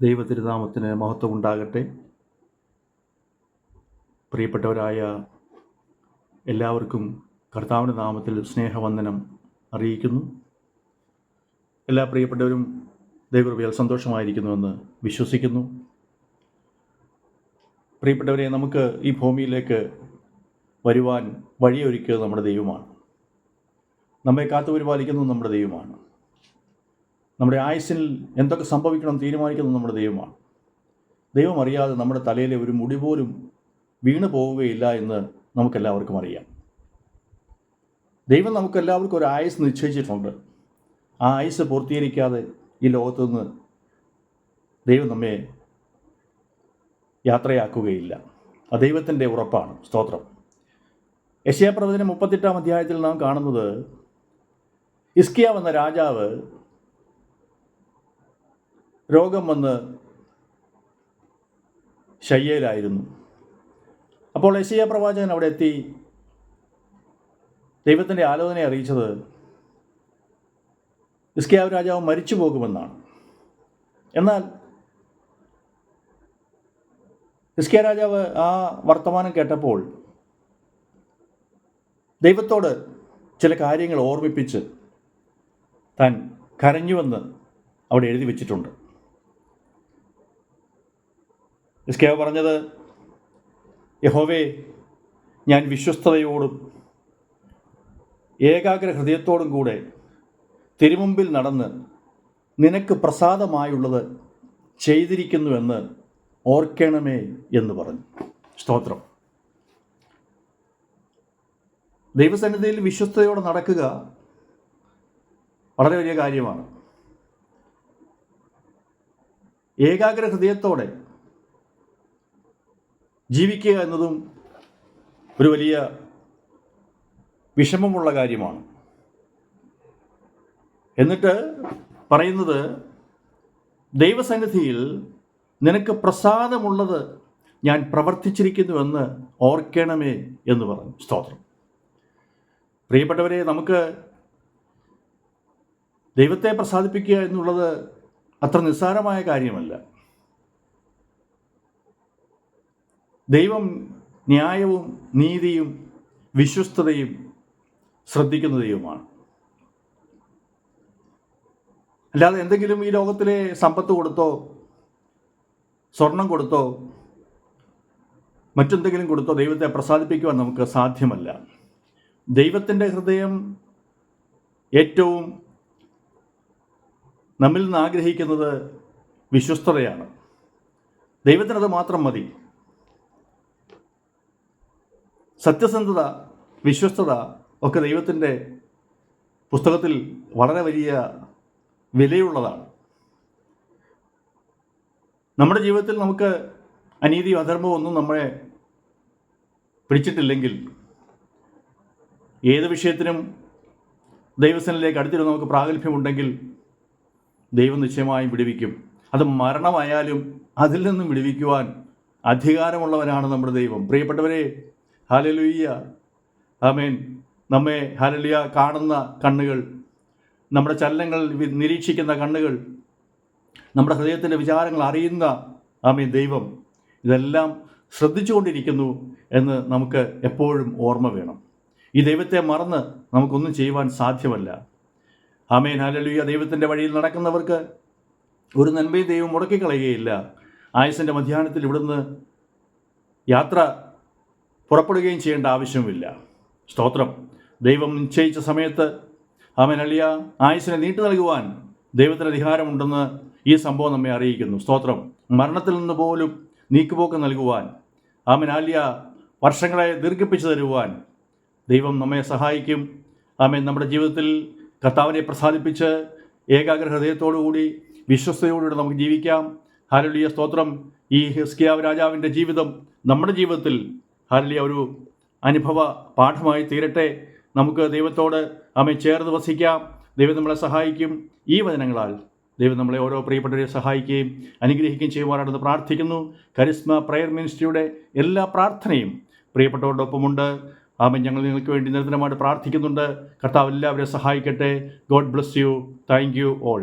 ദൈവതിരുനാമത്തിന് മഹത്വം ഉണ്ടാകട്ടെ. പ്രിയപ്പെട്ടവരായ എല്ലാവർക്കും കർത്താവിൻ്റെ നാമത്തിൽ സ്നേഹവന്ദനം അറിയിക്കുന്നു. എല്ലാ പ്രിയപ്പെട്ടവരും ദൈവകൃപയാൽ സന്തോഷമായിരിക്കുന്നുവെന്ന് വിശ്വസിക്കുന്നു. പ്രിയപ്പെട്ടവരെ, നമുക്ക് ഈ ഭൂമിയിലേക്ക് വരുവാൻ വഴിയൊരുക്കിയത് നമ്മുടെ ദൈവമാണ്. നമ്മെ കാത്തുപരിപാലിക്കുന്നത് നമ്മുടെ ദൈവമാണ്. നമ്മുടെ ആയുസ്സിൽ എന്തൊക്കെ സംഭവിക്കണം തീരുമാനിക്കുന്നത് നമ്മുടെ ദൈവമാണ്. ദൈവം അറിയാതെ നമ്മുടെ തലയിലെ ഒരു മുടി പോലും വീണു പോവുകയില്ല എന്ന് നമുക്കെല്ലാവർക്കും അറിയാം. ദൈവം നമുക്കെല്ലാവർക്കും ഒരു ആയുസ് നിശ്ചയിച്ചിട്ടുണ്ട്. ആ ആയുസ് പൂർത്തീകരിക്കാതെ ഈ ലോകത്തു നിന്ന് ദൈവം നമ്മെ യാത്രയാക്കുകയില്ല. അത് ദൈവത്തിൻ്റെ ഉറപ്പാണ്. സ്തോത്രം. യെശയ്യാപ്രവചനം 38-ാം അധ്യായത്തിൽ നാം കാണുന്നത്, ഹിസ്കിയാവ് എന്ന രാജാവ് രോഗം വന്ന് ശയ്യയിലായിരുന്നു. അപ്പോൾ യെശയ്യാ പ്രവാചകൻ അവിടെ എത്തി ദൈവത്തിൻ്റെ ആലോചനയെ അറിയിച്ചത് ഹിസ്കിയാവ് രാജാവ് മരിച്ചു പോകുമെന്നാണ്. എന്നാൽ ഹിസ്കിയാ രാജാവ് ആ വർത്തമാനം കേട്ടപ്പോൾ ദൈവത്തോട് ചില കാര്യങ്ങൾ ഓർമ്മിപ്പിച്ച് താൻ കരഞ്ഞുവെന്ന് അവിടെ എഴുതി വച്ചിട്ടുണ്ട്. ഹിസ്കിയാവ് പറഞ്ഞത്, യഹോവേ, ഞാൻ വിശ്വസ്തയോടും ഏകാഗ്ര ഹൃദയത്തോടും കൂടെ തിരുമുമ്പിൽ നടന്ന് നിനക്ക് പ്രസാദമായുള്ളത് ചെയ്തിരിക്കുന്നുവെന്ന് ഓർക്കണമേ എന്ന് പറഞ്ഞു. സ്തോത്രം. ദൈവസന്നിധിയിൽ വിശ്വസ്തയോടെ നടക്കുക വളരെ വലിയ കാര്യമാണ്. ഏകാഗ്ര ഹൃദയത്തോടെ ജീവിക്കുക എന്നതും ഒരു വലിയ വിഷമമുള്ള കാര്യമാണ്. എന്നിട്ട് പറയുന്നത്, ദൈവസന്നിധിയിൽ നിനക്ക് പ്രസാദമുള്ളത് ഞാൻ പ്രവർത്തിച്ചിരിക്കുന്നുവെന്ന് ഓർക്കണമേ എന്ന് പറഞ്ഞു. സ്തോത്രം. പ്രിയപ്പെട്ടവരെ, നമുക്ക് ദൈവത്തെ പ്രസാദിപ്പിക്കുക എന്നുള്ളത് അത്ര നിസ്സാരമായ കാര്യമല്ല. ദൈവം ന്യായവും നീതിയും വിശ്വസ്തതയും ശ്രദ്ധിക്കുന്ന ദൈവമാണ്. അല്ലാതെ എന്തെങ്കിലും ഈ ലോകത്തിലെ സമ്പത്ത് കൊടുത്തോ സ്വർണം കൊടുത്തോ മറ്റെന്തെങ്കിലും കൊടുത്തോ ദൈവത്തെ പ്രസാദിപ്പിക്കുവാൻ നമുക്ക് സാധ്യമല്ല. ദൈവത്തിൻ്റെ ഹൃദയം ഏറ്റവും നമ്മിൽ നിന്ന് ആഗ്രഹിക്കുന്നത് വിശ്വസ്തതയാണ്. ദൈവത്തിനത് മാത്രം മതി. സത്യസന്ധത, വിശ്വസ്തത ഒക്കെ ദൈവത്തിൻ്റെ പുസ്തകത്തിൽ വളരെ വലിയ വിലയുള്ളതാണ്. നമ്മുടെ ജീവിതത്തിൽ നമുക്ക് അനീതിയോ അധർമ്മമോ ഒന്നും നമ്മളെ പിടിച്ചിട്ടില്ലെങ്കിൽ ഏത് വിഷയത്തിനും ദൈവസന്നിധിയിലേക്ക് അടുത്തിരുന്ന് നമുക്ക് പ്രാഗൽഭ്യമുണ്ടെങ്കിൽ ദൈവം നിശ്ചയമായും വിടുവിക്കും. അത് മരണമായാലും അതിൽ നിന്നും വിടുവിക്കുവാൻ അധികാരമുള്ളവനാണ് നമ്മുടെ ദൈവം. പ്രിയപ്പെട്ടവരെ, ഹല്ലേലൂയ, ആമേൻ. നമ്മെ ഹല്ലേലൂയ കാണുന്ന കണ്ണുകൾ, നമ്മുടെ ചലനങ്ങൾ നിരീക്ഷിക്കുന്ന കണ്ണുകൾ, നമ്മുടെ ഹൃദയത്തിൻ്റെ വിചാരങ്ങൾ അറിയുന്ന ആമേൻ ദൈവം ഇതെല്ലാം ശ്രദ്ധിച്ചുകൊണ്ടിരിക്കുന്നു എന്ന് നമുക്ക് എപ്പോഴും ഓർമ്മ വേണം. ഈ ദൈവത്തെ മറന്ന് നമുക്കൊന്നും ചെയ്യുവാൻ സാധ്യമല്ല. ആമേൻ, ഹല്ലേലൂയ. ദൈവത്തിൻ്റെ വഴിയിൽ നടക്കുന്നവർക്ക് ഒരു നന്മയും ദൈവം മുടക്കിക്കളയുകയില്ല. ആയുസ്സിൻ്റെ മധ്യാഹ്നത്തിൽ ഇവിടുന്ന് യാത്ര പുറപ്പെടുകയും ചെയ്യേണ്ട ആവശ്യമില്ല. സ്തോത്രം. ദൈവം നിശ്ചയിച്ച സമയത്ത് ആമേൻ ഹല്ലേലൂയ ആയുസ്സിനെ നീട്ടി നൽകുവാൻ ദൈവത്തിന് അധികാരമുണ്ടെന്ന് ഈ സംഭവം നമ്മെ അറിയിക്കുന്നു. സ്തോത്രം. മരണത്തിൽ നിന്ന് പോലും നീക്കുപോക്ക് നൽകുവാൻ, ആമേൻ ഹല്ലേലൂയ വർഷങ്ങളെ ദീർഘിപ്പിച്ചു തരുവാൻ ദൈവം നമ്മെ സഹായിക്കും. ആമേൻ. നമ്മുടെ ജീവിതത്തിൽ കർത്താവിനെ പ്രസാദിപ്പിച്ച് ഏകാഗ്ര ഹൃദയത്തോടുകൂടി വിശ്വസ്തയോടുകൂടി നമുക്ക് ജീവിക്കാം. ഹല്ലേലൂയ. സ്തോത്രം. ഈ ഹിസ്കിയാവ് രാജാവിൻ്റെ ജീവിതം നമ്മുടെ ജീവിതത്തിൽ ഹല്ലേലൂയ ഒരു അനുഭവ പാഠമായി തീരട്ടെ. നമുക്ക് ദൈവത്തോട് ആമേൻ ചേർന്ന് വസിക്കാം. ദൈവം നമ്മളെ സഹായിക്കും. ഈ വചനങ്ങളാൽ ദൈവം നമ്മളെ ഓരോ പ്രിയപ്പെട്ടവരെ സഹായിക്കുകയും അനുഗ്രഹിക്കുകയും ചെയ്യുവാനാണെന്ന് പ്രാർത്ഥിക്കുന്നു. കരിസ്മ പ്രയർ മിനിസ്ട്രിയുടെ എല്ലാ പ്രാർത്ഥനയും പ്രിയപ്പെട്ടവരുടെ ഒപ്പമുണ്ട്. ആമേൻ. ഞങ്ങൾ നിങ്ങൾക്ക് വേണ്ടി നിരന്തരമായിട്ട് പ്രാർത്ഥിക്കുന്നുണ്ട്. കർത്താവ് എല്ലാവരെയും സഹായിക്കട്ടെ. God bless you. Thank you all.